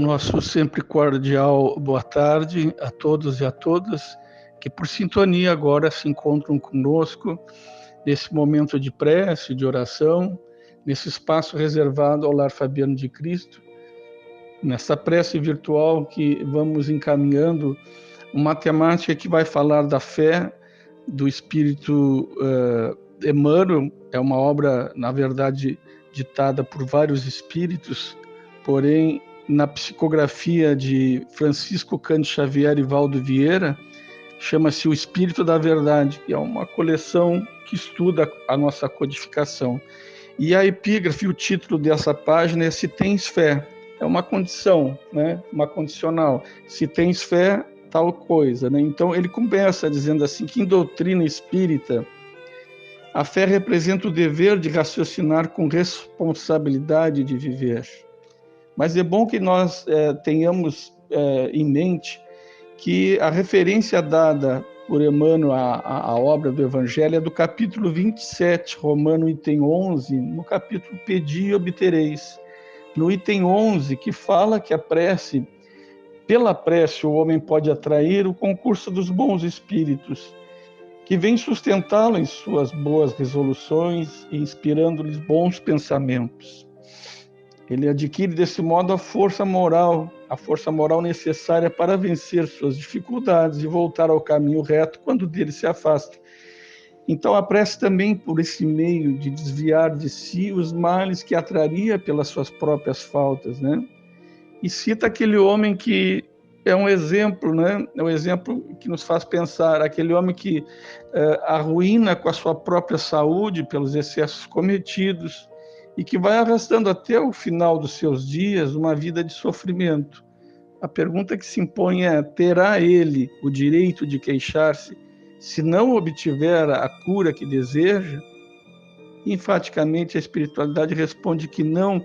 Nosso sempre cordial boa tarde a todos e a todas que por sintonia agora se encontram conosco nesse momento de prece, de oração, nesse espaço reservado ao Lar Fabiano de Cristo, nessa prece virtual que vamos encaminhando uma temática que vai falar da fé do Espírito Emmanuel. É uma obra, na verdade, ditada por vários espíritos, porém, na psicografia de Francisco Cândido Xavier e Valdo Vieira, chama-se O Espírito da Verdade, que é uma coleção que estuda a nossa codificação. E a epígrafe, o título dessa página é Se Tens Fé. É uma condição, né? Uma condicional. Se tens fé, tal coisa, né? Então ele começa dizendo assim que em doutrina espírita a fé representa o dever de raciocinar com responsabilidade de viver. Mas é bom que nós tenhamos em mente que a referência dada por Emmanuel à obra do Evangelho é do capítulo 27, Romano item 11, no capítulo Pedi e obtereis. No item 11, que fala que a prece, pela prece o homem pode atrair o concurso dos bons espíritos, que vem sustentá-lo em suas boas resoluções e inspirando-lhes bons pensamentos. Ele adquire desse modo a força moral necessária para vencer suas dificuldades e voltar ao caminho reto quando dele se afasta. Então a prece também por esse meio de desviar de si os males que atraria pelas suas próprias faltas, né? E cita aquele homem que é um exemplo, né? É um exemplo que nos faz pensar, aquele homem que arruína com a sua própria saúde pelos excessos cometidos, e que vai arrastando até o final dos seus dias uma vida de sofrimento. A pergunta que se impõe é: terá ele o direito de queixar-se se não obtiver a cura que deseja? Enfaticamente, a espiritualidade responde que não,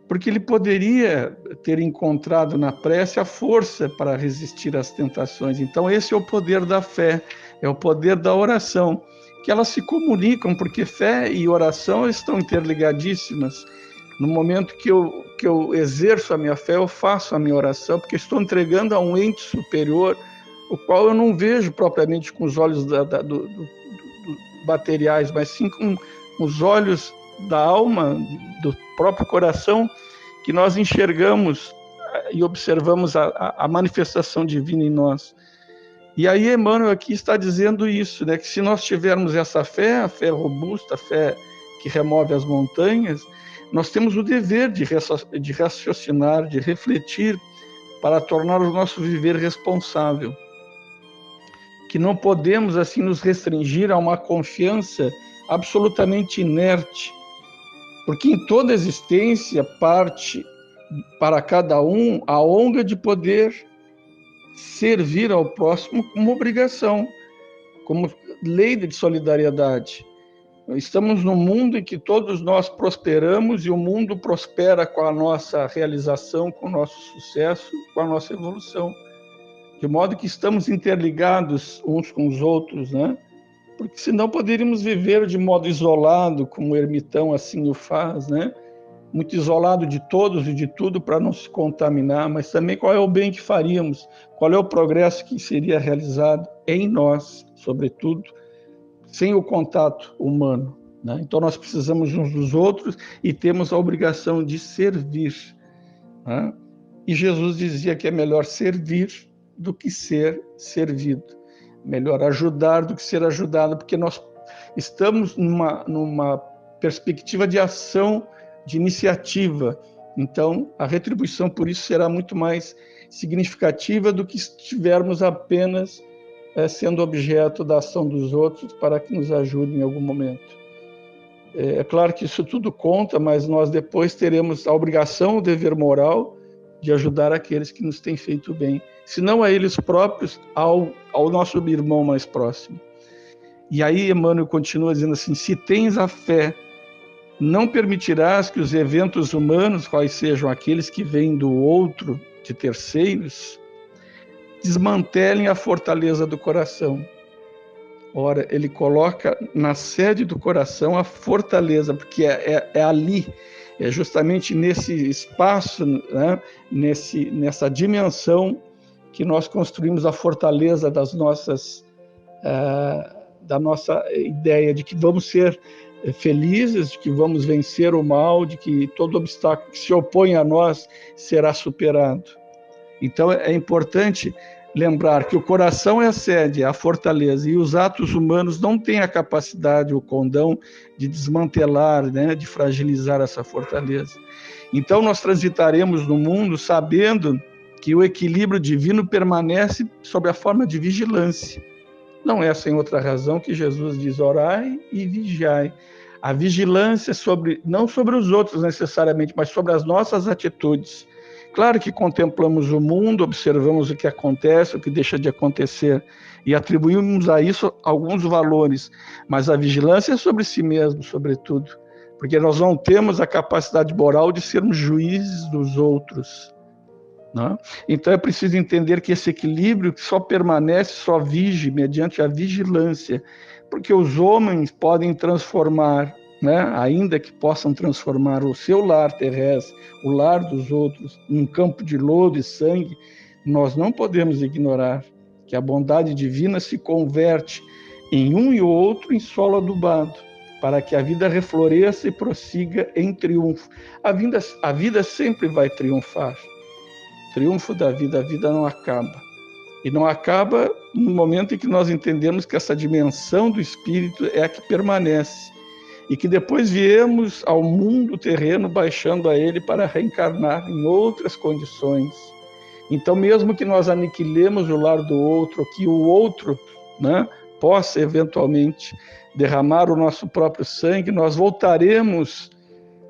porque ele poderia ter encontrado na prece a força para resistir às tentações. Então, esse é o poder da fé, é o poder da oração, que elas se comunicam, porque fé e oração estão interligadíssimas. No momento que eu exerço a minha fé, eu faço a minha oração, porque estou entregando a um ente superior, o qual eu não vejo propriamente com os olhos do materiais, mas sim com os olhos da alma, do próprio coração, que nós enxergamos e observamos a manifestação divina em nós. E aí Emmanuel aqui está dizendo isso, né? Que se nós tivermos essa fé, a fé robusta, a fé que remove as montanhas, nós temos o dever de raciocinar, de refletir, para tornar o nosso viver responsável. Que não podemos, assim, nos restringir a uma confiança absolutamente inerte, porque em toda existência parte para cada um a honra de poder servir ao próximo como obrigação, como lei de solidariedade. Estamos num mundo em que todos nós prosperamos e o mundo prospera com a nossa realização, com o nosso sucesso, com a nossa evolução. De modo que estamos interligados uns com os outros, né? Porque senão poderíamos viver de modo isolado, como o ermitão assim o faz, né? Muito isolado de todos e de tudo para não se contaminar, mas também qual é o bem que faríamos, qual é o progresso que seria realizado em nós, sobretudo, sem o contato humano, né? Então nós precisamos uns dos outros e temos a obrigação de servir, né? E Jesus dizia que é melhor servir do que ser servido, melhor ajudar do que ser ajudado, porque nós estamos numa perspectiva de ação, de iniciativa. Então, a retribuição por isso será muito mais significativa do que se estivermos apenas sendo objeto da ação dos outros para que nos ajudem em algum momento. É claro que isso tudo conta, mas nós depois teremos a obrigação, o dever moral de ajudar aqueles que nos têm feito bem, se não a eles próprios, ao nosso irmão mais próximo. E aí Emmanuel continua dizendo assim: se tens a fé, não permitirás que os eventos humanos, quais sejam aqueles que vêm do outro, de terceiros, desmantelem a fortaleza do coração. Ora, ele coloca na sede do coração a fortaleza, porque é ali, É justamente nesse espaço, né, nessa dimensão que nós construímos a fortaleza da nossa ideia de que vamos ser felizes, de que vamos vencer o mal, de que todo obstáculo que se opõe a nós será superado. Então é importante lembrar que o coração é a sede, é a fortaleza, e os atos humanos não têm a capacidade, o condão de desmantelar, né, de fragilizar essa fortaleza. Então nós transitaremos no mundo sabendo que o equilíbrio divino permanece sob a forma de vigilância. Não é sem outra razão que Jesus diz: orai e vigiai. A vigilância não sobre os outros necessariamente, mas sobre as nossas atitudes. Claro que contemplamos o mundo, observamos o que acontece, o que deixa de acontecer, e atribuímos a isso alguns valores, mas a vigilância é sobre si mesmo, sobretudo, porque nós não temos a capacidade moral de sermos juízes dos outros. Né? Então é preciso entender que esse equilíbrio só permanece, só vige mediante a vigilância, porque os homens podem transformar, né, ainda que possam transformar o seu lar terrestre, o lar dos outros, num campo de lodo e sangue, nós não podemos ignorar que a bondade divina se converte em um e outro em solo adubado, para que a vida refloresça e prossiga em triunfo. A vida sempre vai triunfar. Triunfo da vida, a vida não acaba. E não acaba no momento em que nós entendemos que essa dimensão do espírito é a que permanece. E que depois viemos ao mundo terreno baixando a ele para reencarnar em outras condições. Então, mesmo que nós aniquilemos o lar do outro, que o outro, né, possa eventualmente derramar o nosso próprio sangue, nós voltaremos,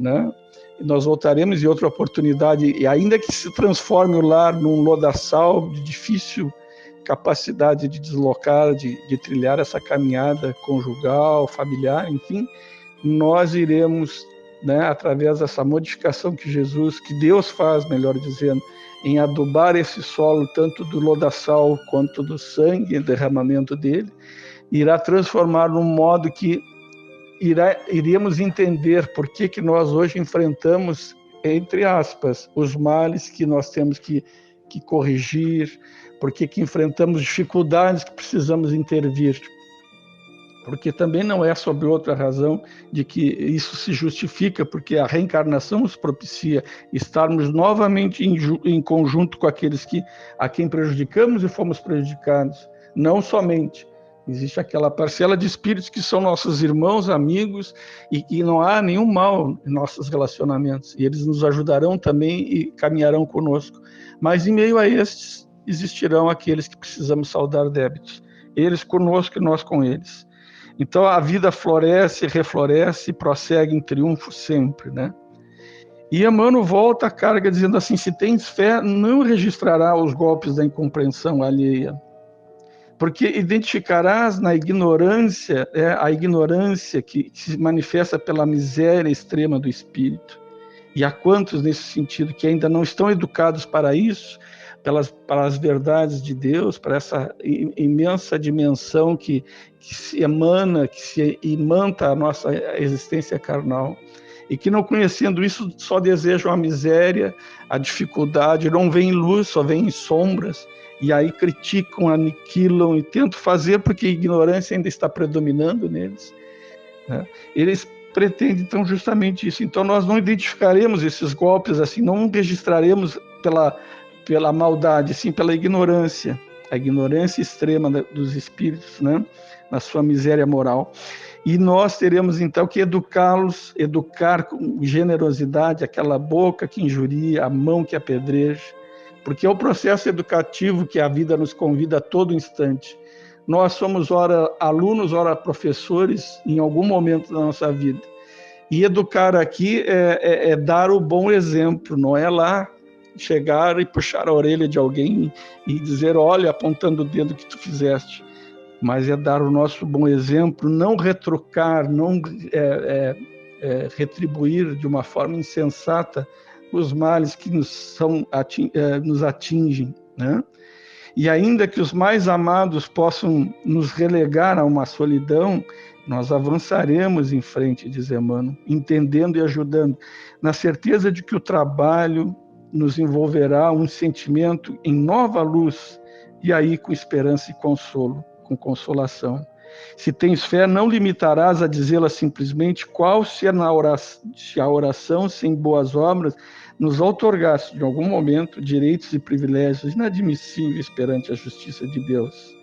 né? Nós voltaremos em outra oportunidade, e ainda que se transforme o lar num lodaçal de difícil capacidade de deslocar, de trilhar essa caminhada conjugal, familiar, enfim, nós iremos, né, através dessa modificação que Deus faz, melhor dizendo, em adubar esse solo, tanto do lodaçal quanto do sangue, derramamento dele, irá transformar num modo que iríamos entender por que nós hoje enfrentamos, entre aspas, os males que nós temos que corrigir, por que enfrentamos dificuldades que precisamos intervir. Porque também não é sob outra razão de que isso se justifica, porque a reencarnação nos propicia estarmos novamente em conjunto com aqueles a quem prejudicamos e fomos prejudicados. Não somente. Existe aquela parcela de espíritos que são nossos irmãos, amigos, e não há nenhum mal em nossos relacionamentos. E eles nos ajudarão também e caminharão conosco. Mas em meio a estes, existirão aqueles que precisamos saldar débitos. Eles conosco e nós com eles. Então a vida floresce, refloresce e prossegue em triunfo sempre, né? E Emmanuel volta a carga dizendo assim: se tens fé, não registrará os golpes da incompreensão alheia, porque identificarás na ignorância, a ignorância que se manifesta pela miséria extrema do espírito. E há quantos nesse sentido que ainda não estão educados para isso, para as verdades de Deus, para essa imensa dimensão que se emana, que se imanta a nossa existência carnal, e que não conhecendo isso só desejam a miséria, a dificuldade, não veem luz, só veem sombras, e aí criticam, aniquilam e tentam fazer porque a ignorância ainda está predominando neles, né? Eles pretendem então justamente isso. Então nós não identificaremos esses golpes assim, não registraremos pela maldade, sim pela ignorância, a ignorância extrema dos espíritos, né, na sua miséria moral. E nós teremos então que educar com generosidade aquela boca que injuria, a mão que apedreja, porque é o processo educativo que a vida nos convida a todo instante. Nós somos ora alunos, ora professores em algum momento da nossa vida. E educar aqui é dar o bom exemplo, não é lá chegar e puxar a orelha de alguém e dizer, olha, apontando o dedo que tu fizeste, mas é dar o nosso bom exemplo, não retrucar, não retribuir de uma forma insensata os males que nos atingem, né? E ainda que os mais amados possam nos relegar a uma solidão, nós avançaremos em frente, diz Emmanuel, entendendo e ajudando, na certeza de que o trabalho nos envolverá um sentimento em nova luz, e aí com esperança e consolo, com consolação. Se tens fé, não limitarás a dizê-la simplesmente, qual se a oração sem boas obras nos outorgasse, de algum momento, direitos e privilégios inadmissíveis perante a justiça de Deus.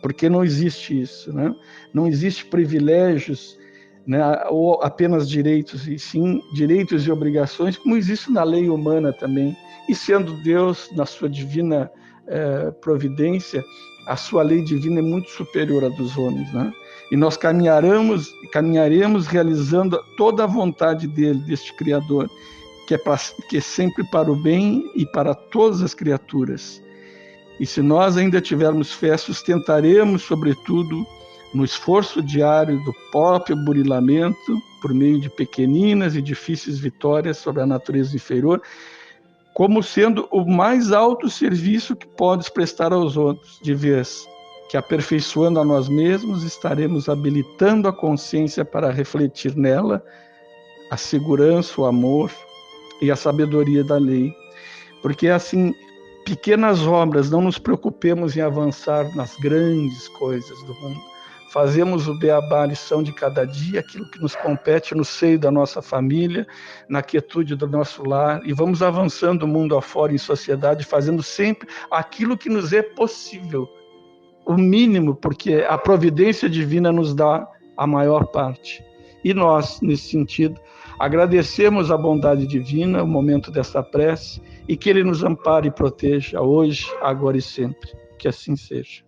Porque não existe isso, né? Não existe privilégios, né, ou apenas direitos, e sim direitos e obrigações, como existe na lei humana também. E sendo Deus, na sua divina providência, a sua lei divina é muito superior à dos homens, né? E nós caminharemos realizando toda a vontade dele, deste Criador, que é sempre para o bem e para todas as criaturas. E se nós ainda tivermos fé, sustentaremos, sobretudo, no esforço diário do próprio burilamento, por meio de pequeninas e difíceis vitórias sobre a natureza inferior, como sendo o mais alto serviço que podes prestar aos outros, de vez que, aperfeiçoando a nós mesmos, estaremos habilitando a consciência para refletir nela a segurança, o amor e a sabedoria da lei. Porque, assim, pequenas obras, não nos preocupemos em avançar nas grandes coisas do mundo. Fazemos o beabá, a lição de cada dia, aquilo que nos compete no seio da nossa família, na quietude do nosso lar, e vamos avançando o mundo afora em sociedade, fazendo sempre aquilo que nos é possível, o mínimo, porque a providência divina nos dá a maior parte. E nós, nesse sentido, agradecemos a bondade divina, o momento dessa prece, e que Ele nos ampare e proteja hoje, agora e sempre. Que assim seja.